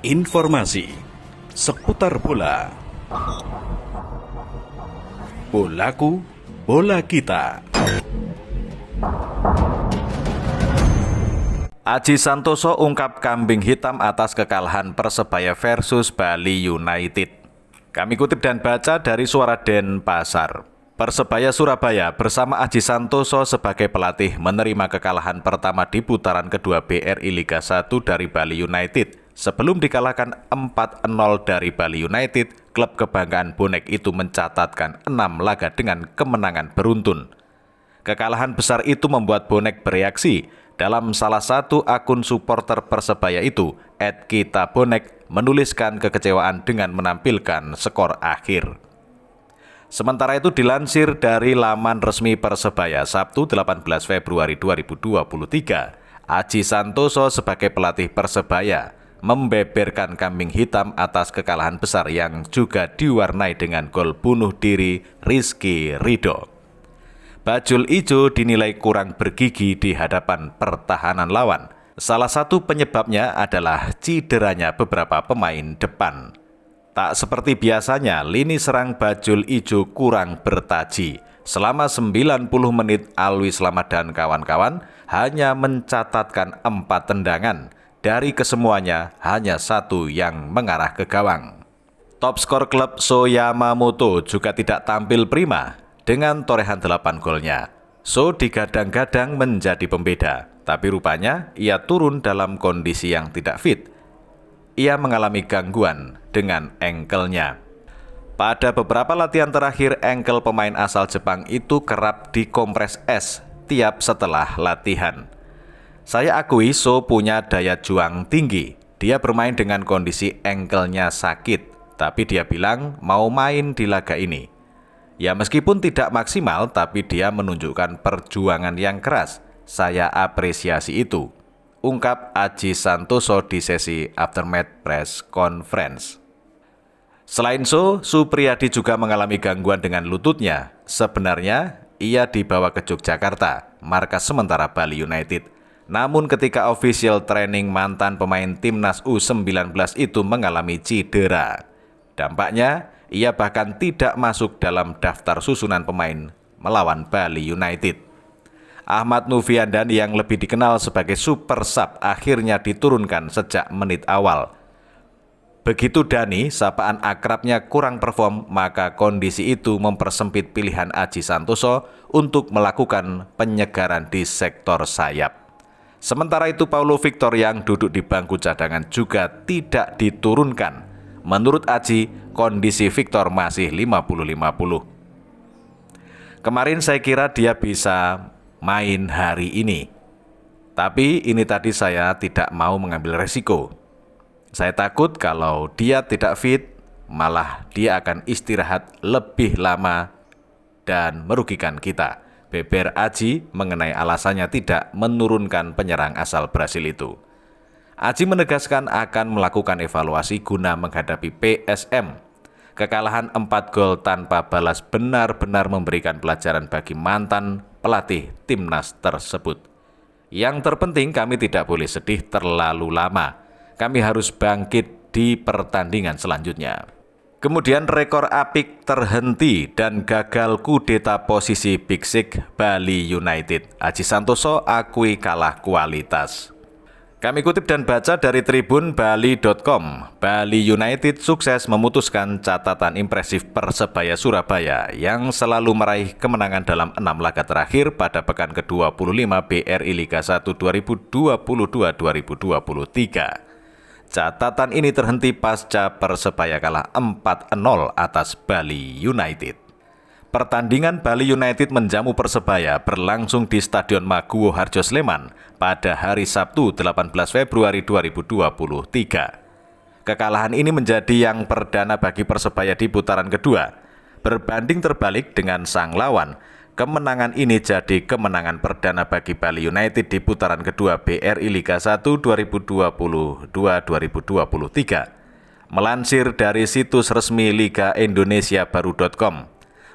Informasi seputar bola. Bolaku, bola kita. Aji Santoso ungkap kambing hitam atas kekalahan Persebaya versus Bali United. Kami kutip dan baca dari Suara Denpasar. Persebaya Surabaya bersama Aji Santoso sebagai pelatih menerima kekalahan pertama di putaran kedua BRI Liga 1 dari Bali United. Sebelum dikalahkan 4-0 dari Bali United, klub kebanggaan bonek itu mencatatkan 6 laga dengan kemenangan beruntun. Kekalahan besar itu membuat bonek bereaksi. Dalam salah satu akun supporter Persebaya itu, @kitabonek menuliskan kekecewaan dengan menampilkan skor akhir. Sementara itu dilansir dari laman resmi Persebaya Sabtu 18 Februari 2023, Aji Santoso sebagai pelatih Persebaya membeberkan kambing hitam atas kekalahan besar yang juga diwarnai dengan gol bunuh diri Rizky Ridho. Bajul Ijo dinilai kurang bergigi di hadapan pertahanan lawan. Salah satu penyebabnya adalah cederanya beberapa pemain depan. Tak seperti biasanya, lini serang Bajul Ijo kurang bertaji. Selama 90 menit, Alwi Slamet dan kawan-kawan hanya mencatatkan 4 tendangan. Dari kesemuanya, hanya 1 yang mengarah ke gawang. Top skor klub So Yamamoto juga tidak tampil prima dengan torehan 8 golnya. So digadang-gadang menjadi pembeda, tapi rupanya ia turun dalam kondisi yang tidak fit. Ia mengalami gangguan dengan engkelnya. Pada beberapa latihan terakhir, engkel pemain asal Jepang itu kerap dikompres es tiap setelah latihan. Saya akui So punya daya juang tinggi. Dia bermain dengan kondisi engkelnya sakit, tapi dia bilang mau main di laga ini. Ya meskipun tidak maksimal, tapi dia menunjukkan perjuangan yang keras. Saya apresiasi itu, ungkap Aji Santoso di sesi aftermatch press conference. Selain So, Supriyadi juga mengalami gangguan dengan lututnya. Sebenarnya, ia dibawa ke Yogyakarta, markas sementara Bali United. Namun ketika official training, mantan pemain timnas U19 itu mengalami cedera. Dampaknya, ia bahkan tidak masuk dalam daftar susunan pemain melawan Bali United. Ahmad Noviandan yang lebih dikenal sebagai super sub akhirnya diturunkan sejak menit awal. Begitu Dani, sapaan akrabnya, kurang perform, maka kondisi itu mempersempit pilihan Aji Santoso untuk melakukan penyegaran di sektor sayap. Sementara itu Paulo Victor yang duduk di bangku cadangan juga tidak diturunkan. Menurut Aji, kondisi Victor masih 50-50. Kemarin saya kira dia bisa main hari ini. Tapi ini tadi saya tidak mau mengambil resiko. Saya takut kalau dia tidak fit, malah dia akan istirahat lebih lama dan merugikan kita. Beber Aji mengenai alasannya tidak menurunkan penyerang asal Brasil itu. Aji menegaskan akan melakukan evaluasi guna menghadapi PSM. Kekalahan 4 gol tanpa balas benar-benar memberikan pelajaran bagi mantan pelatih timnas tersebut. Yang terpenting kami tidak boleh sedih terlalu lama. Kami harus bangkit di pertandingan selanjutnya. Kemudian rekor apik terhenti dan gagal kudeta posisi Big Six Bali United. Aji Santoso akui kalah kualitas. Kami kutip dan baca dari tribun Bali.com. Bali United sukses memutuskan catatan impresif Persebaya Surabaya yang selalu meraih kemenangan dalam 6 laga terakhir pada pekan ke-25 BRI Liga 1 2022-2023. Catatan ini terhenti pasca Persebaya kalah 4-0 atas Bali United. Pertandingan Bali United menjamu Persebaya berlangsung di Stadion Maguwo Harjo Sleman pada hari Sabtu 18 Februari 2023. Kekalahan ini menjadi yang perdana bagi Persebaya di putaran kedua. Berbanding terbalik dengan sang lawan, kemenangan ini jadi kemenangan perdana bagi Bali United di putaran kedua BRI Liga 1 2022-2023. Melansir dari situs resmi Liga Indonesia Baru.com,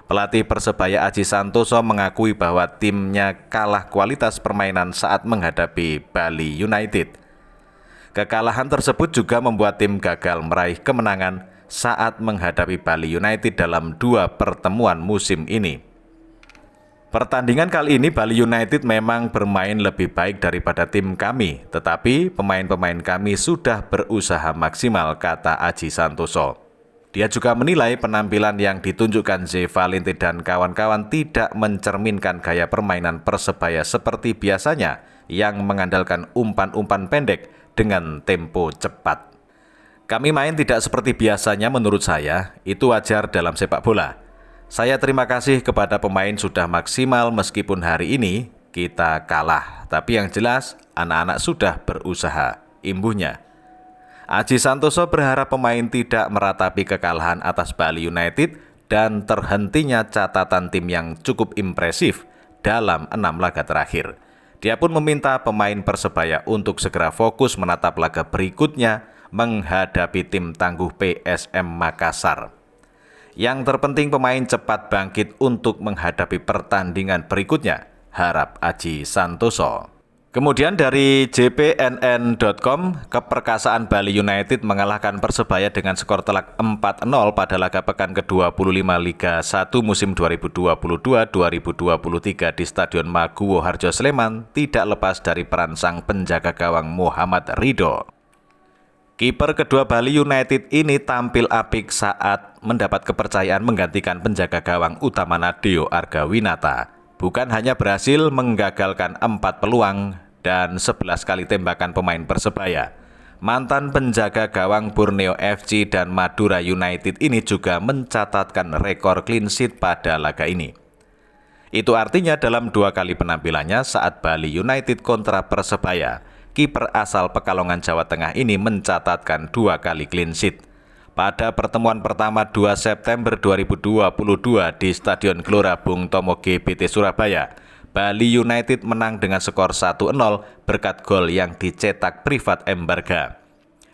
pelatih Persebaya Aji Santoso mengakui bahwa timnya kalah kualitas permainan saat menghadapi Bali United. Kekalahan tersebut juga membuat tim gagal meraih kemenangan saat menghadapi Bali United dalam 2 pertemuan musim ini. Pertandingan kali ini Bali United memang bermain lebih baik daripada tim kami, tetapi pemain-pemain kami sudah berusaha maksimal, kata Aji Santoso. Dia juga menilai penampilan yang ditunjukkan Ze Valentin dan kawan-kawan tidak mencerminkan gaya permainan Persebaya seperti biasanya yang mengandalkan umpan-umpan pendek dengan tempo cepat. Kami main tidak seperti biasanya menurut saya, itu wajar dalam sepak bola. Saya terima kasih kepada pemain sudah maksimal meskipun hari ini kita kalah. Tapi yang jelas anak-anak sudah berusaha, imbuhnya. Aji Santoso berharap pemain tidak meratapi kekalahan atas Bali United dan terhentinya catatan tim yang cukup impresif dalam 6 laga terakhir. Dia pun meminta pemain Persebaya untuk segera fokus menatap laga berikutnya menghadapi tim tangguh PSM Makassar. Yang terpenting pemain cepat bangkit untuk menghadapi pertandingan berikutnya, harap Aji Santoso. Kemudian dari jpnn.com, keperkasaan Bali United mengalahkan Persebaya dengan skor telak 4-0 pada laga pekan ke-25 Liga 1 musim 2022-2023 di Stadion Maguwo Harjo Sleman tidak lepas dari peran sang penjaga gawang Muhammad Ridho. Kiper kedua Bali United ini tampil apik saat mendapat kepercayaan menggantikan penjaga gawang utama Nadeo Argawinata. Bukan hanya berhasil menggagalkan 4 peluang dan 11 kali tembakan pemain Persebaya, mantan penjaga gawang Borneo FC dan Madura United ini juga mencatatkan rekor clean sheet pada laga ini. Itu artinya dalam 2 kali penampilannya saat Bali United kontra Persebaya, kiper asal Pekalongan Jawa Tengah ini mencatatkan 2 kali clean sheet. Pada pertemuan pertama 2 September 2022 di Stadion Gelora Bung Tomo GBT Surabaya, Bali United menang dengan skor 1-0 berkat gol yang dicetak Privat Embarga.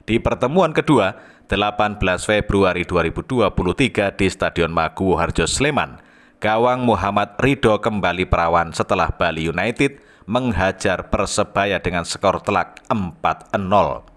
Di pertemuan kedua, 18 Februari 2023 di Stadion Maguwo Harjo Sleman, gawang Muhammad Ridho kembali perawan setelah Bali United menghajar Persebaya dengan skor telak 4-0.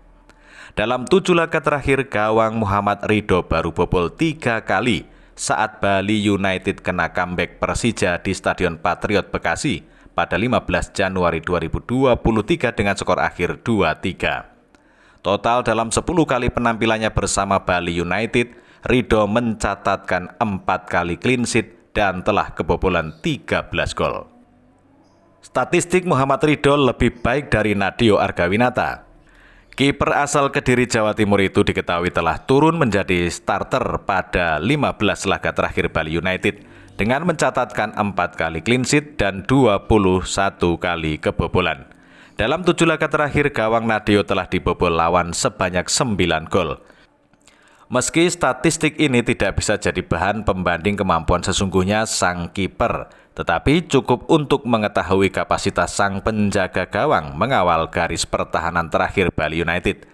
Dalam 7 laga terakhir, gawang Muhammad Ridho baru bobol 3 kali saat Bali United kena comeback Persija di Stadion Patriot Bekasi pada 15 Januari 2023 dengan skor akhir 2-3. Total dalam 10 kali penampilannya bersama Bali United, Ridho mencatatkan 4 kali clean sheet dan telah kebobolan 13 gol. Statistik Muhammad Ridho lebih baik dari Nadeo Argawinata. Kiper asal Kediri Jawa Timur itu diketahui telah turun menjadi starter pada 15 laga terakhir Bali United dengan mencatatkan 4 kali clean sheet dan 21 kali kebobolan. Dalam 7 laga terakhir, gawang Nadeo telah dibobol lawan sebanyak 9 gol. Meski statistik ini tidak bisa jadi bahan pembanding kemampuan sesungguhnya sang kiper, tetapi cukup untuk mengetahui kapasitas sang penjaga gawang mengawal garis pertahanan terakhir Bali United.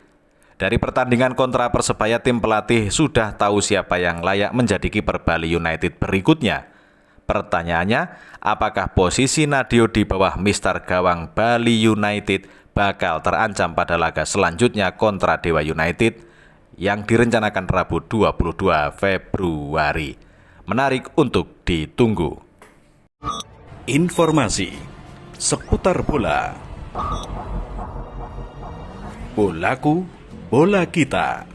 Dari pertandingan kontra Persebaya, tim pelatih sudah tahu siapa yang layak menjadi kiper Bali United berikutnya. Pertanyaannya, apakah posisi Nadeo di bawah mister gawang Bali United bakal terancam pada laga selanjutnya kontra Dewa United yang direncanakan Rabu 22 Februari. Menarik untuk ditunggu. Informasi seputar bola. Bolaku, bola kita.